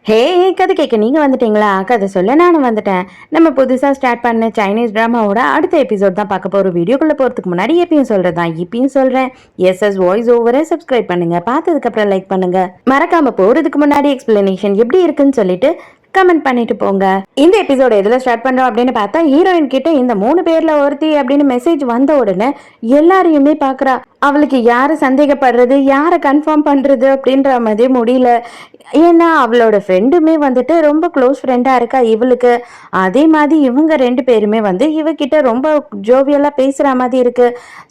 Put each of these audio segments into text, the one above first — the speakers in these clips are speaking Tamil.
ஹே கதை கேட்க நீங்கள் வந்துட்டீங்களா? கதை சொல்ல நானும் வந்துட்டேன். நம்ம புதுசாக ஸ்டார்ட் பண்ண சைனீஸ் ட்ராமாவோட அடுத்த எபிசோட் தான் பார்க்க போகிறோம். வீடியோக்குள்ளே போகிறதுக்கு முன்னாடி எப்பயும் சொல்கிறது தான் இப்பயும் சொல்கிறேன். எஸ்எஸ் வாய்ஸ் ஓவரை சப்ஸ்கிரைப் பண்ணுங்கள். பார்த்ததுக்கப்புறம் லைக் பண்ணுங்கள். மறக்காமல் போகிறதுக்கு முன்னாடி எக்ஸ்பிளனேஷன் எப்படி இருக்குன்னு சொல்லிட்டு கமெண்ட் பண்ணிட்டு போங்க. இந்த எபிசோட எதுல ஸ்டார்ட் பண்றோம் அப்படின்னு பார்த்தா, ஹீரோயின் கிட்ட இந்த 3 பேர்ல ஒருத்தி அப்படின்னு மெசேஜ் வந்த உடனே எல்லாரையுமே பாக்குறா. அவளுக்கு யாரை சந்தேகப்படுறது, யாரை கன்ஃபார்ம் பண்றது அப்படின்ற மாதிரி முடியல. ஏன்னா அவளோட ஃப்ரெண்டுமே வந்துட்டு ரொம்ப க்ளோஸ் ஃப்ரெண்டா இருக்கா இவளுக்கு. அதே மாதிரி இவங்க 2 பேருமே வந்து இவகிட்ட ரொம்ப ஜோவியலா பேசுற மாதிரி இருக்கு.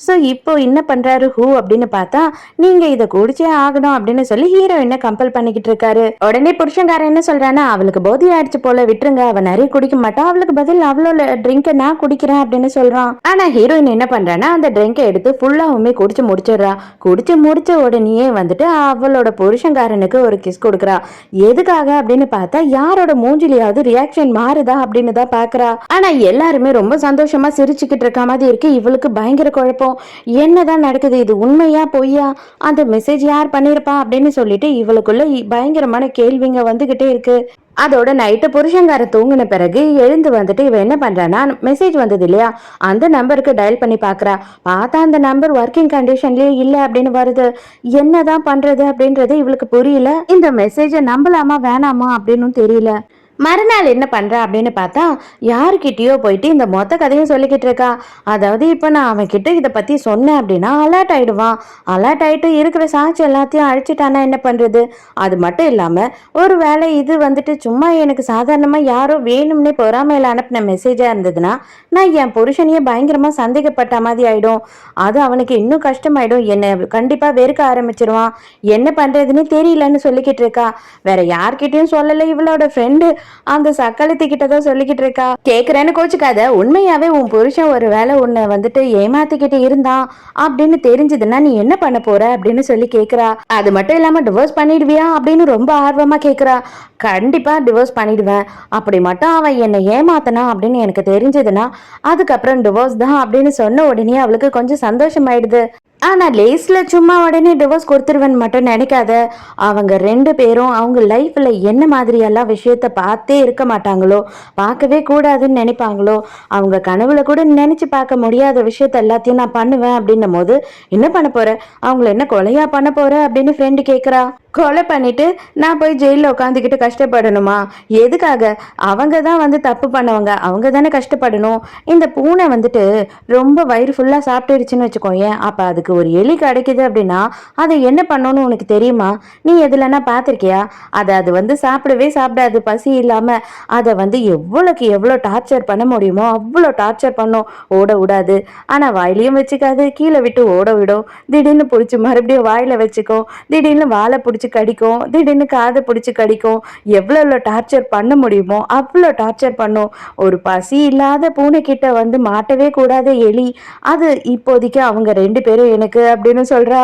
ஸோ இப்போ என்ன பண்றாரு ஹூ அப்படின்னு பார்த்தா, நீங்க இதை குடிச்சே ஆகணும் அப்படின்னு சொல்லி ஹீரோயினை கம்பல் பண்ணிக்கிட்டு இருக்காரு. உடனே புருஷன்காரன் என்ன சொல்றான்னா, அவளுக்கு போதை ஆயிடுச்சு போல, விட்டுருங்க, அவ நிறைய குடிக்க மாட்டா, அவளுக்கு பதில் அவளோட ட்ரிங்கை நான் குடிக்கிறேன் அப்படின்னு சொல்றான். ஆனா ஹீரோயின் என்ன பண்றான்னா, அந்த ட்ரிங்கை எடுத்து ஃபுல்லாவுமே குடிச்சு முடிச்சிடுறா. குடிச்சு முடிச்ச உடனேயே வந்துட்டு அவளோட புருஷன்காரனுக்கு ஒரு கிஸ் கொடுக்குறா. எதுக்காக அப்படின்னு பார்த்தா, யாரோட மூஞ்சிலையாவது ரியாக்ஷன் மாறுதா அப்படின்னு தான் பாக்குறா. ஆனா எல்லாருமே ரொம்ப சந்தோஷமா சிரிச்சுக்கிட்டு இருக்க மாதிரி இருக்கு. இவளுக்கு பயங்கர குழப்பம். என்னதான் நடக்குது, இது உண்மையா பொய்யா, அந்த மெசேஜ் யார் பண்ணிருப்பா அப்படின்னு சொல்லிட்டு இவளுக்குள்ள பயங்கரமான கேள்விங்க வந்துகிட்டே இருக்கு. அதோட நைட்டு புருஷங்கார தூங்கின பிறகு எழுந்து வந்துட்டு இவ என்ன பண்றானா, மெசேஜ் வந்தது இல்லையா, அந்த நம்பருக்கு டயல் பண்ணி பாக்குறா. பார்த்தா அந்த நம்பர் ஒர்க்கிங் கண்டிஷன்லயே இல்ல அப்படின்னு வருது. என்னதான் பண்றது அப்படின்றது இவளுக்கு புரியல. இந்த மெசேஜை நம்பலாமா வேணாமா அப்படின்னு தெரியல. மறுநாள் என்ன பண்றா அப்படின்னு பார்த்தா, யாருக்கிட்டயோ போயிட்டு இந்த மொத்த கதையும் சொல்லிக்கிட்டு இருக்கா. அதாவது இப்போ நான் அவன் கிட்ட இதை பத்தி சொன்னேன் அப்படின்னா அலர்ட் ஆயிடுவான். அலர்ட் ஆயிட்டு இருக்கிற சாட்சி எல்லாத்தையும் அழிச்சிட்டானா என்ன பண்றது? அது மட்டும் இல்லாம ஒரு வேளை இது வந்துட்டு சும்மா எனக்கு சாதாரணமா யாரோ வேணும்னே பொறாமையில அனுப்பின மெசேஜா இருந்ததுன்னா நான் என் புருஷனையே பயங்கரமா சந்தேகப்பட்ட மாதிரி ஆயிடும். அது அவனுக்கு இன்னும் கஷ்டமாயிடும். என்னை கண்டிப்பா வெறுக்க ஆரம்பிச்சிருவான். என்ன பண்றதுன்னு தெரியலன்னு சொல்லிக்கிட்டு இருக்கா. வேற யார்கிட்டயும் சொல்லலை. இவளோட ஃப்ரெண்டு அந்த சக்களத்தி கிட்டதான் சொல்லிக்கிட்டு இருக்கா. கேக்குறேன்னு கோச்சுக்காத, உண்மையாவே உன் புருஷன் ஒரு வேலை உன்னை வந்துட்டு ஏமாத்திக்கிட்டு இருந்தான் அப்படின்னு தெரிஞ்சதுன்னா நீ என்ன பண்ண போற அப்படின்னு சொல்லி கேக்குறா. அது மட்டும் இல்லாம டிவோர்ஸ் பண்ணிடுவியா அப்படின்னு ரொம்ப ஆர்வமா கேக்குறா. கண்டிப்பா டிவோர்ஸ் பண்ணிடுவேன். அப்படி மட்டும் அவன் என்னை ஏமாத்தனா அப்படின்னு எனக்கு தெரிஞ்சதுன்னா அதுக்கப்புறம் டிவோர்ஸ் தான் அப்படின்னு சொன்ன உடனே அவளுக்கு கொஞ்சம் சந்தோஷமாயிடுது. ஆனா லேஸ்ல சும்மா உடனே டிவோர்ஸ் கொடுத்துருவேன்னு மட்டும் நினைக்காத. அவங்க 2 பேரும் அவங்க லைஃப்ல என்ன மாதிரி எல்லாம் விஷயத்த பார்த்தே இருக்க மாட்டாங்களோ, பார்க்கவே கூடாதுன்னு நினைப்பாங்களோ, அவங்க கனவுல கூட நினைச்சு பார்க்க முடியாத விஷயத்த எல்லாத்தையும் நான் பண்ணுவேன் அப்படின்னும் போது என்ன பண்ண போற, அவங்கள என்ன கொலையா பண்ண போற அப்படின்னு ஃப்ரெண்டு கேட்குறா. கொலை பண்ணிட்டு நான் போய் ஜெயிலில் உட்காந்துக்கிட்டு கஷ்டப்படணுமா? எதுக்காக? அவங்க தான் வந்து தப்பு பண்ணவங்க, அவங்க தானே கஷ்டப்படணும். இந்த பூனை வந்துட்டு ரொம்ப வயிறு ஃபுல்லாக சாப்பிட்டுருச்சுன்னு வச்சுக்கோயேன், அப்போ அதுக்கு ஒரு எலி கிடைக்குது அப்படின்னா அதை என்ன பண்ணணும்னு உனக்கு தெரியுமா? நீ எதுலன்னா பார்த்துருக்கியா? அது வந்து சாப்பிடவே சாப்பிடாது பசி இல்லாமல். அதை வந்து எவ்வளோக்கு எவ்வளோ டார்ச்சர் பண்ண முடியுமோ அவ்வளோ டார்ச்சர் பண்ணும். ஓட விடாது, ஆனால் வாயிலையும் வச்சுக்காது, கீழே விட்டு ஓட விடும். திடீர்னு பிடிச்சி மறுபடியும் வாயில் வச்சுக்கும், திடீர்னு வாழை பிடிச்சி கடிக்கும், திடீர்னு காதை பிடிச்சி கடிக்கும். எவ்வளோ டார்ச்சர் பண்ண முடியுமோ அவ்வளோ டார்ச்சர் பண்ணும். ஒரு பசி இல்லாத பூனைக்கிட்ட வந்து மாட்டவே கூடாத எலி. அது இப்போதைக்கு அவங்க 2 பேரும் எனக்கு அப்படின்னு சொல்றா.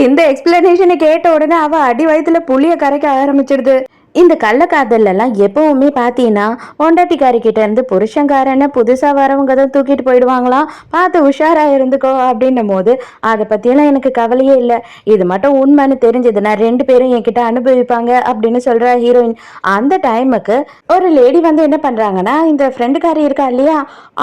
இந்த எக்ஸ்பிளனேஷனை கேட்ட உடனே அவ அடி வயிற்றுல புளிய கரைக்க ஆரம்பிச்சிடுது. இந்த கள்ளக்காதல் எல்லாம் எப்பவுமே பார்த்தீங்கன்னா பொண்டாட்டிக்காரி கிட்ட இருந்து புருஷங்காரனை புதுசா வரவங்க தான் தூக்கிட்டு போயிடுவாங்களாம். பார்த்து உஷாரா இருந்துக்கோ அப்படின்னும் போது அதை பத்தியெல்லாம் எனக்கு கவலையே இல்லை. இது மட்டும் உண்மைன்னு தெரிஞ்சதுன்னா 2 பேரும் என்கிட்ட அனுபவிப்பாங்க அப்படின்னு சொல்ற ஹீரோயின். அந்த டைமுக்கு ஒரு லேடி வந்து என்ன பண்றாங்கன்னா, இந்த ஃப்ரெண்டுக்காரி இருக்கா இல்லையா,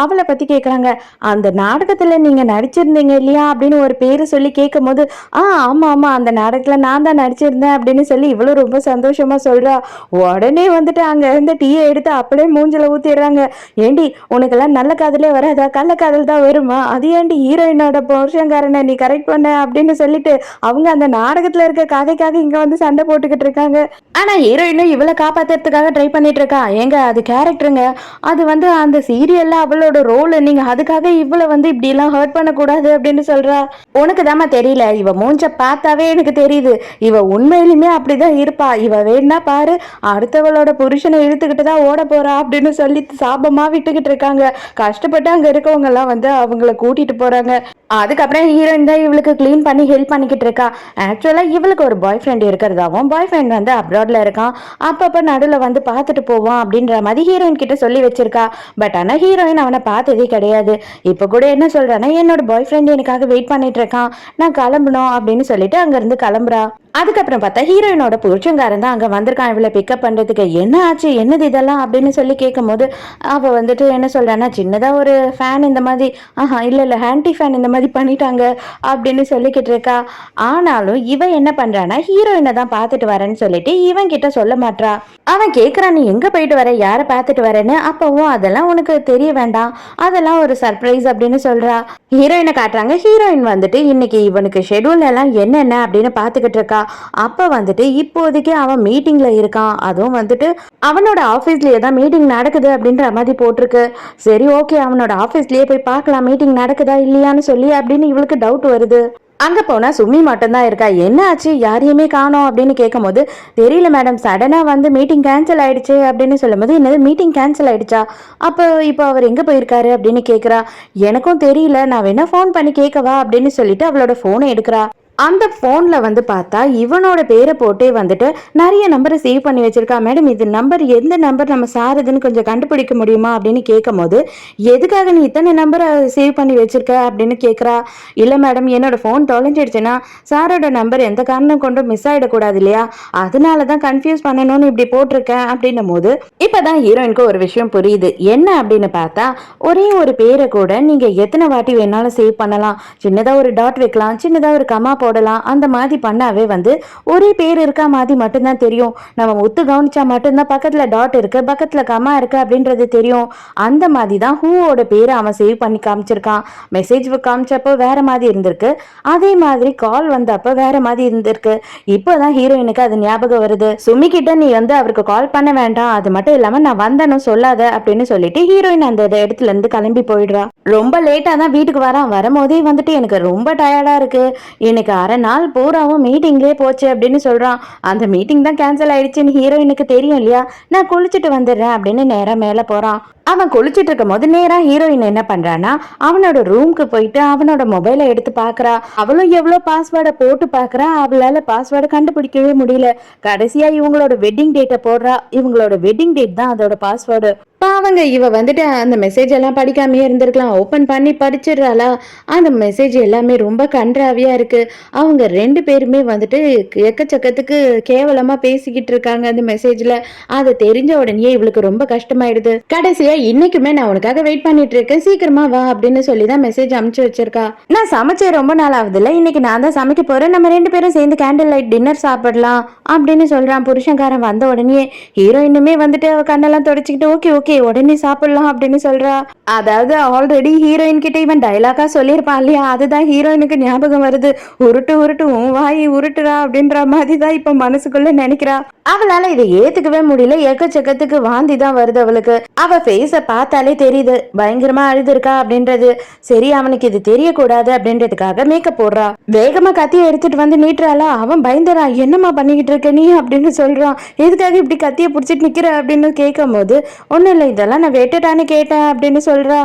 அவளை பத்தி கேட்குறாங்க. அந்த நாடகத்துல நீங்க நடிச்சிருந்தீங்க இல்லையா அப்படின்னு ஒரு பேரு சொல்லி கேட்கும் போது, ஆமா ஆமா அந்த நாடகத்துல நான் தான் நடிச்சிருந்தேன் அப்படின்னு சொல்லி இவ்வளவு ரொம்ப சந்தோஷமா சொல்றா. உடனே வந்துட்டு அங்க இருந்த டீயை எடுத்து அப்படியே மூஞ்சில ஊத்திடுறாங்க. ஏண்டி உனக்கெல்லாம் நல்ல காதலே வராதா, கள்ள காதல் தான் வருமா? அது ஏண்டி ஹீரோயினோட புருஷன்காரனை நீ கரெக்ட் பண்ண அப்படின்னு சொல்லிட்டு அவங்க அந்த நாடகத்துல இருக்க கதைக்காக இங்க வந்து சண்டை போட்டுக்கிட்டு இருக்காங்க. ஆனா ஹீரோயினும் இவளை காப்பாத்துறதுக்காக ட்ரை பண்ணிட்டு இருக்கா. ஏங்க அது கேரக்டருங்க, அது வந்து அந்த சீரியல்ல அவளோட ரோல், நீங்க அதுக்காக இவளை வந்து இப்படி எல்லாம் ஹர்ட் பண்ணக்கூடாது அப்படின்னு சொல்றா. உனக்கு தாமா தெரியல, இவ மூஞ்ச பார்த்தாவே எனக்கு தெரியுது, இவ உண்மையிலுமே அப்படிதான் இருப்பா. இவ வேணா பாரு, அடுத்தவளோட புருஷனை இழுத்துக்கிட்டு தான் ஓட போறா அப்படின்னு சொல்லி சாபமா விட்டுக்கிட்டு இருக்காங்க. கஷ்டப்பட்டு அங்க இருக்கவங்க எல்லாம் வந்து அவங்கள கூட்டிட்டு போறாங்க. அதுக்கப்புறம் ஹீரோயின் தான் இவளுக்கு கிளீன் பண்ணி ஹெல்ப் பண்ணிக்கிட்டு இருக்கா. ஆக்சுவலா இவளுக்கு ஒரு பாய் ஃப்ரெண்ட் இருக்கிறதாவும், பாய் ஃப்ரெண்ட் வந்து அப்ராட்ல இருக்கான், அப்பப்ப நடுவில் வந்து பார்த்துட்டு போவான் அப்படின்ற மாதிரி ஹீரோயின் கிட்ட சொல்லி வச்சிருக்கா. பட் ஆனா ஹீரோயின் அவனை பார்த்ததே கிடையாது. இப்ப கூட என்ன சொல்றான்னா, என்னோட பாய் ஃப்ரெண்ட் எனக்காக வெயிட் பண்ணிட்டு இருக்கான், நான் கிளம்பணும் அப்படின்னு சொல்லிட்டு அங்க இருந்து கிளம்புறா. அதுக்கப்புறம் பார்த்தா ஹீரோயினோட புருஷங்காரன் தான் அங்கே வந்திருக்கான் இவளை பிக்கப் பண்ணுறதுக்கு. என்ன ஆச்சு என்னது இதெல்லாம் அப்படின்னு சொல்லி கேட்கும் போது அவள் வந்துட்டு என்ன சொல்கிறான்னா, சின்னதாக ஒரு ஃபேன் இந்த மாதிரி இல்லை ஹேண்டி ஃபேன் இந்த மாதிரி பண்ணிட்டாங்க அப்படின்னு சொல்லிக்கிட்டு இருக்கா. ஆனாலும் இவன் என்ன பண்ணுறான்னா ஹீரோயினை தான் பார்த்துட்டு வரேன்னு சொல்லிட்டு இவன் கிட்ட சொல்ல மாட்றா. அவன் கேட்குறான், நீ எங்கே போயிட்டு வர, யாரை பார்த்துட்டு வரேன்னு. அப்பவும் அதெல்லாம் உனக்கு தெரிய வேண்டாம், அதெல்லாம் ஒரு சர்ப்ரைஸ் அப்படின்னு சொல்கிறா. ஹீரோயினை காட்டுறாங்க. ஹீரோயின் வந்துட்டு இன்னைக்கு இவனுக்கு ஷெட்யூல் எல்லாம் என்னென்ன அப்படின்னு பார்த்துக்கிட்டு இருக்கா. அப்ப வந்துட்டு இப்போதைக்கு அவன் மீட்டிங்ல இருக்கான். அதுவும் வந்துட்டு அவனோட ஆபீஸ்லயே தான் மீட்டிங் நடக்குது அப்படின்ற மாதிரி போட்டிருக்கு. சரி ஓகே, அவனோட ஆபீஸ்லயே போய் பார்க்கலாம் மீட்டிங் நடக்குதா இல்லையான்னு சொல்லி அப்படின்னு இவளுக்கு டவுட் வருது. அங்க போனா சுமி மட்டும்தான் இருக்கா. என்ன ஆச்சு யாரையுமே காணோம் அப்படின்னு கேட்கும் போது, தெரியல மேடம், சடனா வந்து மீட்டிங் கேன்சல் ஆயிடுச்சு அப்படின்னு சொல்லும் போது, என்னது மீட்டிங் கேன்சல் ஆயிடுச்சா, அப்போ இப்போ அவர் எங்க போயிருக்காரு அப்படின்னு கேட்குறா. எனக்கும் தெரியல, நான் வேணா ஃபோன் பண்ணி கேட்கவா அப்படின்னு சொல்லிட்டு அவளோட ஃபோனை எடுக்கிறா. அந்த ஃபோனில் வந்து பார்த்தா இவனோட பேரை போட்டே வந்துட்டு நிறைய நம்பரை சேவ் பண்ணி வச்சிருக்கா. மேடம் இது நம்பர் எந்த நம்பர் நம்ம சாருதுன்னு கொஞ்சம் கண்டுபிடிக்க முடியுமா அப்படின்னு கேட்கும் போது, எதுக்காக நீ இத்தனை நம்பரை சேவ் பண்ணி வச்சிருக்க அப்படின்னு கேட்குறா. இல்லை மேடம், என்னோட ஃபோன் தொலைஞ்சிடுச்சுன்னா சாரோட நம்பர் எந்த காரணம் கொண்டும் மிஸ் ஆகிடக்கூடாது இல்லையா, அதனால தான் கன்ஃபியூஸ் பண்ணணும்னு இப்படி போட்டிருக்கேன் அப்படின்னும் போது இப்போதான் ஹீரோயினுக்கு ஒரு விஷயம் புரியுது. என்ன அப்படின்னு பார்த்தா, ஒரே ஒரு பேரை கூட நீங்கள் எத்தனை வாட்டி வேணாலும் சேவ் பண்ணலாம். சின்னதாக ஒரு டாட் வைக்கலாம், சின்னதாக ஒரு கமா போடலாம். அந்த மாதிரி பண்ணாவே வந்து ஒரே பேர் இருக்கா மாதிரி மட்டும்தான் தெரியும். நம்ம ஒத்து கவனிச்சா மட்டும்தான் பக்கத்துல டாட் இருக்கு, பக்கத்துல கமா இருக்கு அப்படின்றது தெரியும். அந்த மாதிரி தான் ஹூவோட பேரை அவன் சேவ் பண்ணி காமிச்சிருக்கான். மெசேஜ் காமிச்சப்போ வேற மாதிரி இருந்திருக்கு, அதே மாதிரி கால் வந்தப்போ வேற மாதிரி இருந்திருக்கு. இப்போதான் ஹீரோயினுக்கு அது ஞாபகம் வருது. சுமி கிட்ட நீ வந்து அவருக்கு கால் பண்ண வேண்டாம், அது மட்டும் இல்லாம நான் வந்தனும் சொல்லாத அப்படின்னு சொல்லிட்டு ஹீரோயின் அந்த இடத்துல இருந்து கிளம்பி போயிடுறா. ரொம்ப லேட்டா தான் வீட்டுக்கு வரான். வரும்போதே வந்துட்டு எனக்கு ரொம்ப டயர்டா இருக்கு, எனக்கு அரை நாள் பூராவும் மீட்டிங்லேயே போச்சு அப்படின்னு சொல்றான். அந்த மீட்டிங் தான் கேன்சல் ஆயிடுச்சுன்னு ஹீரோயினுக்கு தெரியும் இல்லையா. நான் குளிச்சுட்டு வந்துடுறேன் அப்படின்னு நேரா மேல போறான். அவன் குளிச்சுட்டு இருக்கும் போது நேரா ஹீரோயின் என்ன பண்றான்னா அவனோட ரூம்க்கு போயிட்டு அவனோட மொபைலை எடுத்து பாக்குறா. அவளும் எவ்வளோ பாஸ்வேர்டை போட்டு பாக்குறா, அவளால பாஸ்வேர்டை கண்டுபிடிக்கவே முடியல. கடைசியா இவங்களோட வெட்டிங் டேட்டை போடுறா. இவங்களோட வெட்டிங் டேட் தான் அதோட பாஸ்வேர்டு. அவங்க இவ வந்துட்டு அந்த மெசேஜ் எல்லாம் படிக்காமே இருந்திருக்கலாம், ஓப்பன் பண்ணி படிச்சிடுறாளா. அந்த மெசேஜ் எல்லாமே ரொம்ப கன்றாவியா இருக்கு. அவங்க ரெண்டு பேருமே வந்துட்டு எக்கச்சக்கத்துக்கு கேவலமா பேசிக்கிட்டு இருக்காங்க அந்த மெசேஜ்ல. அதை தெரிஞ்ச உடனே இவளுக்கு ரொம்ப கஷ்டமாயிடுது. கடைசியா இன்னைக்குமே நான் உனக்காக வெயிட் பண்ணிட்டு இருக்கேன், சீக்கிரமா வா அப்படின்னு சொல்லிதான் மெசேஜ் அனுப்பிச்சு வச்சிருக்கா. நான் சமைச்சே ரொம்ப நாள் ஆகுது இல்ல, இன்னைக்கு நான் தான் சமைக்க போறேன், நம்ம ரெண்டு பேரும் சேர்ந்து கேண்டில் லைட் டின்னர் சாப்பிடலாம் அப்படின்னு சொல்றான். புருஷன்காரன் வந்த உடனே ஹீரோயினுமே வந்துட்டு அவ கண்ணெல்லாம் தொடச்சிக்கிட்டு ஓகே ஓகே உடனே சாப்பிடலாம் அப்படின்னு சொல்றா. அதாவது ஆல்ரெடி ஹீரோயின் கிட்ட இவன் டைலாக்கா சொல்லியிருப்பான் இல்லையா, அதுதான் ஹீரோயினுக்கு ஞாபகம் வருது. உருட்டு உருட்டு உன் வாய் உருட்டுறா அப்படின்ற மாதிரி தான் இப்ப மனசுக்குள்ள நினைக்கிறா. அவளால இதை ஏத்துக்கவே முடியல, எக்கச்சக்கத்துக்கு வாந்தி தான் வருது அவளுக்கு. அவ ஃபேஸ பார்த்தாலே தெரியுது பயங்கரமா அழுதுருக்கா அப்படின்றது. சரி அவனுக்கு இது தெரியக்கூடாது அப்படின்றதுக்காக மேக்கப் போடுறா. வேகமா கத்திய எடுத்துட்டு வந்து நீட்டுறாளா. அவன் பயந்துறான், என்னம்மா பண்ணிக்கிட்டு இருக்க நீ அப்படின்னு சொல்றான். எதுக்காக இப்படி கத்திய பிடிச்சிட்டு நிக்கிற அப்படின்னு கேட்கும் போது, ஒன்னும் இல்லை இதெல்லாம் நான் வெட்டுட்டான்னு கேட்டேன் அப்படின்னு சொல்றா.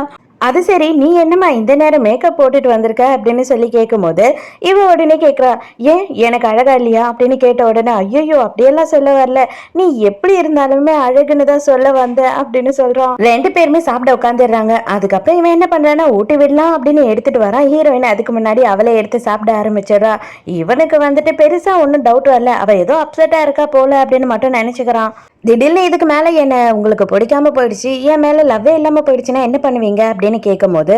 அது சரி நீ என்னம்மா இந்த நேரம் மேக்கப் போட்டுட்டு வந்திருக்க அப்படின்னு சொல்லி கேட்கும் போது இவ உடனே கேட்குறா, ஏன் எனக்கு அழகா இல்லையா அப்படின்னு கேட்ட உடனே, ஐயோ அப்படியெல்லாம் சொல்ல வரல, நீ எப்படி இருந்தாலுமே அழகுன்னு தான் சொல்ல வந்த அப்படின்னு சொல்றான். ரெண்டு பேருமே சாப்பிட உட்காந்துடுறாங்க. அதுக்கப்புறம் இவன் என்ன பண்றான்னா ஊட்டி விடலாம் அப்படின்னு எடுத்துட்டு வரான். ஹீரோயின் அதுக்கு முன்னாடி அவளை எடுத்து சாப்பிட ஆரம்பிச்சிடறா. இவனுக்கு வந்துட்டு பெருசா ஒன்றும் டவுட் வரல, அவ ஏதோ அப்செட்டா இருக்கா போல அப்படின்னு மட்டும் நினைச்சுக்கிறான். திடீர்னு இதுக்கு மேலே என்ன உங்களுக்கு பிடிக்காம போயிடுச்சு, என் மேலே லவ்வே இல்லாமல் போயிடுச்சுன்னா என்ன பண்ணுவீங்க அப்படின்னு கேட்கும் போது,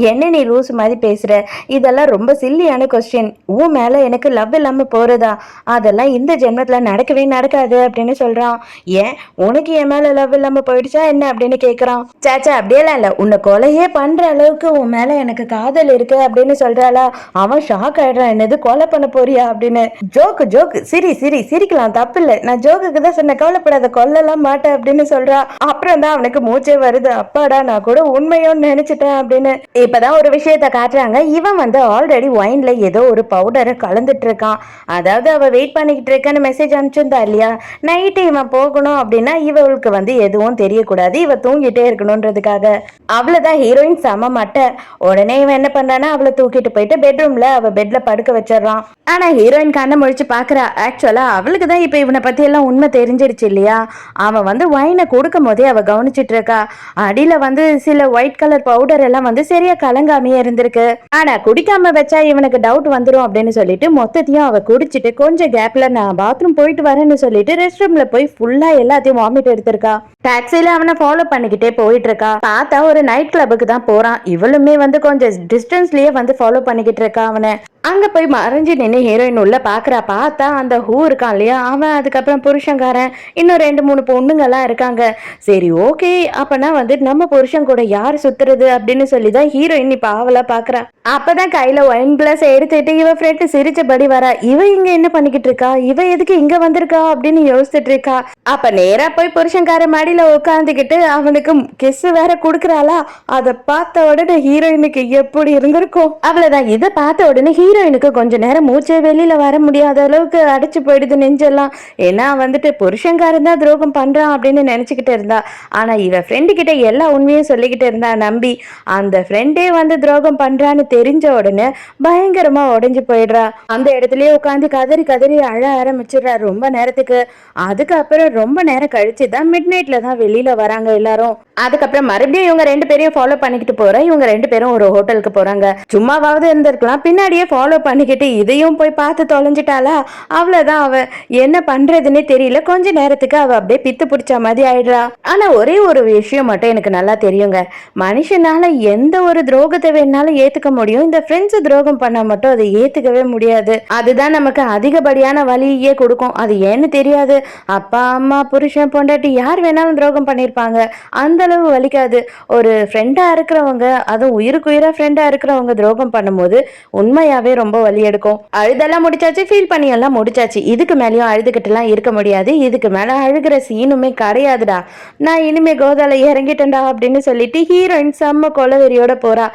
என்ன நீ லூஸ் மாதிரி பேசுகிற, இதெல்லாம் ரொம்ப சில்லியான கொஸ்டின், உன் மேலே எனக்கு லவ் இல்லாமல் போகிறதா, அதெல்லாம் இந்த ஜென்மத்தில் நடக்கவே நடக்காது அப்படின்னு சொல்கிறான். ஏன் உனக்கு என் மேலே லவ் இல்லாமல் போயிடுச்சா என்ன அப்படின்னு கேட்குறான். சேச்சா அப்படியெல்லாம் இல்லை, உன்னை கொலையே பண்ணுற அளவுக்கு உன் மேலே எனக்கு காதல் இருக்கு அப்படின்னு சொல்கிறாளா. அவன் ஷாக் ஆகிடுறான், என்னது கொலை பண்ண போறியா அப்படின்னு. ஜோக்கு ஜோக்கு சிரி சிரி சிரிக்கலாம் தப்பு இல்லை, நான் ஜோக்குக்கு தான் சொன்ன, கவலைப்படாத கொல்லலாம் மாட்டேன் அப்படின்னு சொல்றா. அப்புறம் தான் அவனுக்கு மூச்சே வருது, அப்பாடா நான் கூட உண்மையோன்னு நினைச்சிட்டேன் அப்படின்னு. இப்பதான் ஒரு விஷயத்த காட்டுறாங்க. இவன் வந்து ஆல்ரெடி ஒயின்ல ஏதோ ஒரு பவுடரை கலந்துட்டு இருக்கான். அதாவது அவ வெயிட் பண்ணிக்கிட்டு இருக்கன்னு மெசேஜ் அனுப்பிச்சிருந்தா இல்லையா, நைட்டு இவன் போகணும் அப்படின்னா இவளுக்கு வந்து எதுவும் தெரியக்கூடாது, இவ தூங்கிட்டே இருக்கணும்ன்றதுக்காக. அவ்வளவுதான் ஹீரோயின் சம மட்டை. உடனே இவன் என்ன பண்றானா அவளை தூக்கிட்டு போயிட்டு பெட்ரூம்ல அவ பெட்ல படுக்க வச்சிடறான். ஆனா ஹீரோயின் கண்ணை முழிச்சு பாக்குறா. ஆக்சுவலா அவளுக்கு தான் இப்ப இவனை பத்தி எல்லாம் உண்மை தெரிஞ்சிருச்சு இல்லையா. அவன் வந்து வைனை கொடுக்கும் போதே அவ கவனிச்சிட்டு இருக்கா. அடியில வந்து சில ஒயிட் கலர் பவுடர் எல்லாம் வந்து சரியா கலங்காமையே இருந்திருக்கு. ஆனா குடிக்காம வச்சா இவனுக்கு டவுட் வந்துரும் அப்படின்னு சொல்லிட்டு மொத்தத்தையும் அவ குடிச்சிட்டு கொஞ்சம் கேப்ல நான் பாத்ரூம் போயிட்டு வரேன்னு சொல்லிட்டு ரெஸ்ட் ரூம்ல போய் ஃபுல்லா எல்லாத்தையும் வாமிட் எடுத்திருக்கா. டாக்ஸில அவனை ஃபாலோ பண்ணிக்கிட்டே போயிட்டு இருக்கா. பார்த்தா ஒரு நைட் கிளப்புக்கு தான் போறான். இவளுமே வந்து கொஞ்சம் டிஸ்டன்ஸ்லயே வந்து ஃபாலோ பண்ணிக்கிட்டு இருக்கா அவனை. அங்க போய் மறைஞ்சு நின்று ஹீரோயின் உள்ள பாக்குறா. பார்த்தா அந்த ஹூ இருக்கான் இல்லையா அவன், அதுக்கப்புறம் புருஷன்காரன், இன்னும் 2-3 பொண்ணுங்கெல்லாம் இருக்காங்க. சரி ஓகே, அப்பனா வந்து நம்ம புருஷன் கூட யார் சுத்துறது அப்படின்னு சொல்லிதான் ஹீரோயின் இப்ப ஆவலா பாக்குறா. அப்பதான் கையில ஒயின் கிளாஸ் எடுத்துட்டு இவ ஃப்ரெண்ட் சிரிச்சபடி வரா. இவ இங்க என்ன பண்ணிக்கிட்டு இருக்கா, இவ எதுக்கு இங்க வந்திருக்கா அப்படின்னு யோசிச்சுட்டு இருக்கா. அப்ப நேரா போய் புருஷன்கார மாடியில உட்காந்துக்கிட்டு அவனுக்கு கிஸ் வேற குடுக்கறாளா. அதை பார்த்த உடனே ஹீரோயினுக்கு எப்படி இருந்திருக்கும். அவ்வளவுதான். இதை பார்த்த உடனே ஹீரோயினுக்கு கொஞ்ச நேரம் மூச்சே வெளியில வர முடியாத அளவுக்கு அடைச்சு போயிடுது நெஞ்செல்லாம். ஏன்னா வந்துட்டு புருஷன்காரன் தான் துரோகம் பண்றான் அப்படின்னு நினைச்சுக்கிட்டு இருந்தா. ஆனா இவ ஃப்ரெண்டு கிட்ட எல்லா உண்மையும் சொல்லிக்கிட்டு இருந்தா நம்பி. அந்த ஃப்ரெண்டே வந்து துரோகம் பண்றான்னு தெரிஞ்ச உடனே பயங்கரமா உடைஞ்சு போயிடுறா. அந்த இடத்துலயே உட்காந்து கதறி கதறி அழ ஆரம்பிச்சிடுறா ரொம்ப நேரத்துக்கு. அதுக்கப்புறம் ரொம்ப நேரம் கழிச்சு தான் மிட் நைட்ல தான் வெளியில வராங்க எல்லாரும். அதுக்கப்புறம் மறுபடியும் இவங்க 2 பேரையும் ஃபாலோ பண்ணிக்கிட்டு போற. இவங்க 2 பேரும் ஒரு ஹோட்டலுக்கு போறாங்க. சும்மாவாவது இருந்திருக்கலாம், பின்னாடியே ஃபாலோ பண்ணிக்கிட்டு இதையும் போய் பார்த்து தொலைஞ்சிட்டாளா. அவ்வளவுதான், அவ என்ன பண்றதுன்னே தெரியல. கொஞ்ச நேரத்துக்கு அவ அப்படியே பித்து பிடிச்ச மாதிரி ஆயிடுறா. ஆனா ஒரே ஒரு விஷயம் மட்டும் எனக்கு நல்லா தெரியுங்க. மனுஷனால எந்த ஒரு துரோகத்தை வேணாலும் ஏத்துக்க முடியும், இந்த ஃப்ரெண்ட்ஸ் துரோகம் பண்ணா மட்டும் அதை ஏத்துக்கவே முடியாது. அதுதான் நமக்கு அதிகப்படியான வலியே கொடுக்கும். அது ஏன்னு தெரியாது. அப்பா அம்மா புருஷன் பொண்டாட்டி யார் வேணாலும் துரோகம் பண்ணிருப்பாங்க, அந்த அளவு வலிக்காது. ஒரு ஃப்ரெண்டா இருக்கிறவங்க, அதுவும் உயிருக்கு உயிரா ஃப்ரெண்டா இருக்கிறவங்க துரோகம் பண்ணும்போது உண்மையாவே ரொம்ப வலி எடுக்கும். அழுதெல்லாம் முடிச்சாச்சு, ஃபீல் பண்ணி எல்லாம் முடிச்சாச்சு. இதுக்கு மேலேயும் அழுதுகிட்டு எல்லாம் இருக்க முடியாது. இதுக்கு மேல அழுகிற சீனுமே கிடையாதுடா. நான் இனிமே கோதால இறங்கிட்டேன்டா அப்படின்னு சொல்லிட்டு ஹீரோயின் செம்ம கொலவெறியோட போறா.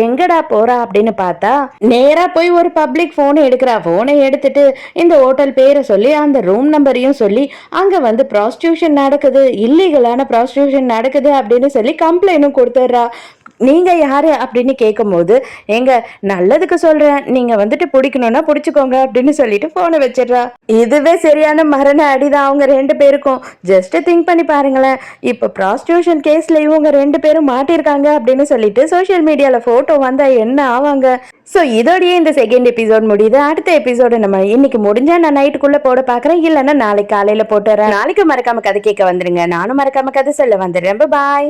எங்கடா போறா அப்படின்னு பார்த்தா நேரா போய் ஒரு பப்ளிக் போன் எடுக்கிறா. போனை எடுத்துட்டு இந்த ஹோட்டல் பேரை சொல்லி அந்த ரூம் நம்பரையும் சொல்லி அங்க வந்து ப்ராஸ்டியூஷன் நடக்குது, இல்லீகலான ப்ராஸ்டியூஷன் நடக்குது அப்படின்னு சொல்லி கம்ப்ளைண்டும் கொடுத்துட்றா. நீங்க யாரு அப்படின்னு கேட்கும் போது, எங்க நல்லதுக்கு சொல்றேன், நீங்க வந்துட்டு பிடிக்கணும்னா பிடிச்சுக்கோங்க அப்படின்னு சொல்லிட்டு போனை வச்சிடுறா. இதுவே சரியான மரண அடிதான் அவங்க 2 பேருக்கும். ஜஸ்ட் திங்க் பண்ணி பாருங்களேன். இப்ப ப்ராஸ்டியூஷன் கேஸ்ல இவங்க 2 பேரும் மாட்டிருக்காங்க அப்படின்னு சொல்லிட்டு சோசியல் மீடியால போட்டோ வந்தா என்ன ஆவாங்க. ஸோ இதோடய இந்த செகண்ட் எபிசோட் முடியுது. அடுத்த எபிசோடு நம்ம இன்னைக்கு முடிஞ்சா நான் நைட்டுக்குள்ள போட பாக்குறேன், இல்லைன்னா நாளைக்கு காலையில போட்டுறேன். நாளைக்கு மறக்காம கதை கேட்க வந்துருங்க. நானும் மறக்காம கதை சொல்ல வந்துடுறேன். பாய்.